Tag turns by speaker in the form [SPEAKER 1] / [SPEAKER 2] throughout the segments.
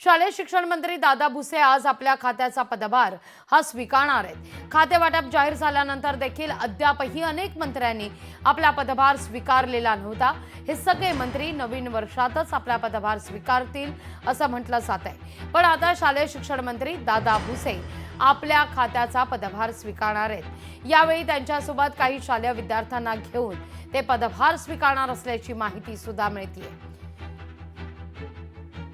[SPEAKER 1] शालेय शिक्षण मंत्री दादा भुसे आज आपल्या खात्याचा पदभार हा स्वीकारणार आहेत। खाते वाटप जाहीर झाल्यानंतर देखील अद्यापही अनेक मंत्र्यांनी आपला पदभार स्वीकारलेला नव्हता। हे सगळे मंत्री नवीन वर्षातच आपला पदभार स्वीकारतील असं म्हटलं जात आहे। पण आता शालेय शिक्षण मंत्री दादा भुसे आपल्या खात्याचा पदभार स्वीकारणार आहेत। यावेळी त्यांच्यासोबत काही शालेय विद्यार्थ्यांना घेऊन ते पदभार स्वीकारणार असल्याची माहिती सुद्धा मिळते।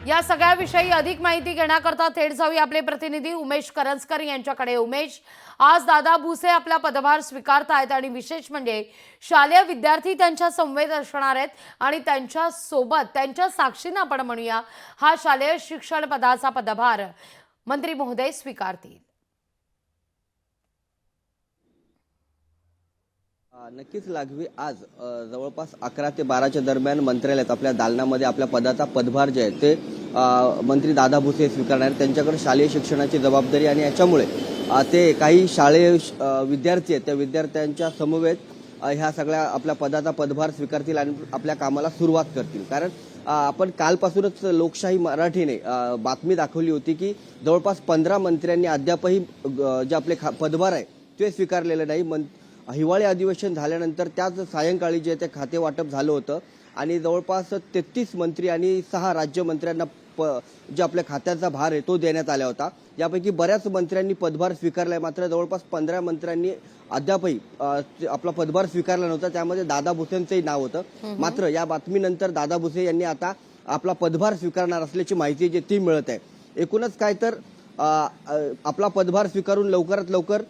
[SPEAKER 1] या सगळ्याविषयी अधिक माहिती घेण्याकरता थेट जाऊया आपले प्रतिनिधी उमेश करंजकर यांच्याकडे। उमेश, आज दादा भुसे आपला पदभार स्वीकारतायत आणि विशेष म्हणजे शालेय विद्यार्थी त्यांच्या समवेत असणार आहेत आणि त्यांच्या सोबत त्यांच्या साक्षीने आपण म्हणूया हा शालेय शिक्षण पदाचा पदभार मंत्री महोदय स्वीकारतील।
[SPEAKER 2] नक्कीच लागवी आज जवळपास 11 ते 12च्या दरम्यान मंत्रालयात आपल्या दालनामध्ये आपल्या पदाचा पदभार जे आहे ते मंत्री दादा भुसे स्वीकारणार। त्यांच्याकडे शालेय शिक्षणाची जबाबदारी आणि याच्यामुळे ते काही शालेय विद्यार्थी आहेत त्या विद्यार्थ्यांच्या समवेत ह्या सगळ्या आपल्या पदाचा पदभार स्वीकारतील आणि आपल्या कामाला सुरुवात करतील। कारण आपण कालपासूनच लोकशाही मराठीने बातमी दाखवली होती की जवळपास 15 मंत्र्यांनी अद्यापही जे आपले पदभार आहे ते स्वीकारलेले नाही। हिवाळी अधिवेशन झाल्यानंतर त्याच सायंकाळी जे ते खाते वाटप झालं होतं आणि जवळपास 33 मंत्री आणि 6 राज्यमंत्र्यांना जे आपल्या खात्याचा भार आहे तो देण्यात आला होता। यापैकी बऱ्याच मंत्र्यांनी पदभार स्वीकारलाय, मात्र जवळपास 15 मंत्र्यांनी अद्यापही आपला पदभार स्वीकारला नव्हता। त्यामध्ये दादा भुसेंचंही नाव होतं। मात्र या बातमीनंतर दादा भुसे यांनी आता आपला पदभार स्वीकारणार असल्याची माहिती जी ती मिळत आहे। एकूणच काय तर आपला पदभार स्वीकारून लवकरात लवकर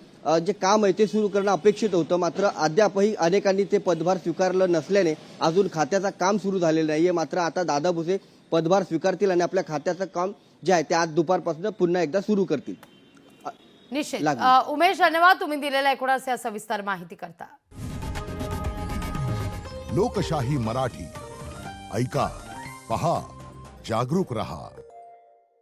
[SPEAKER 2] जे काम आहे ते सुरू करणं अपेक्षित होतं, मात्र अद्यापही अनेकांनी ते पदभार स्वीकारलं नसल्याने अजून खात्याचं काम सुरू झालेलं नाहीये। मात्र आता दादा भुसे पदभार स्वीकारतील आणि आपल्या खात्याचं काम जे आहे ते आज दुपारपासून पुन्हा एकदा सुरू करतील।
[SPEAKER 1] निश्चित उमेश, धन्यवाद तुम्ही दिलेल्या एकूणच या सविस्तर माहिती करता।
[SPEAKER 3] लोकशाही मराठी ऐका, पहा, जागरूक रहा।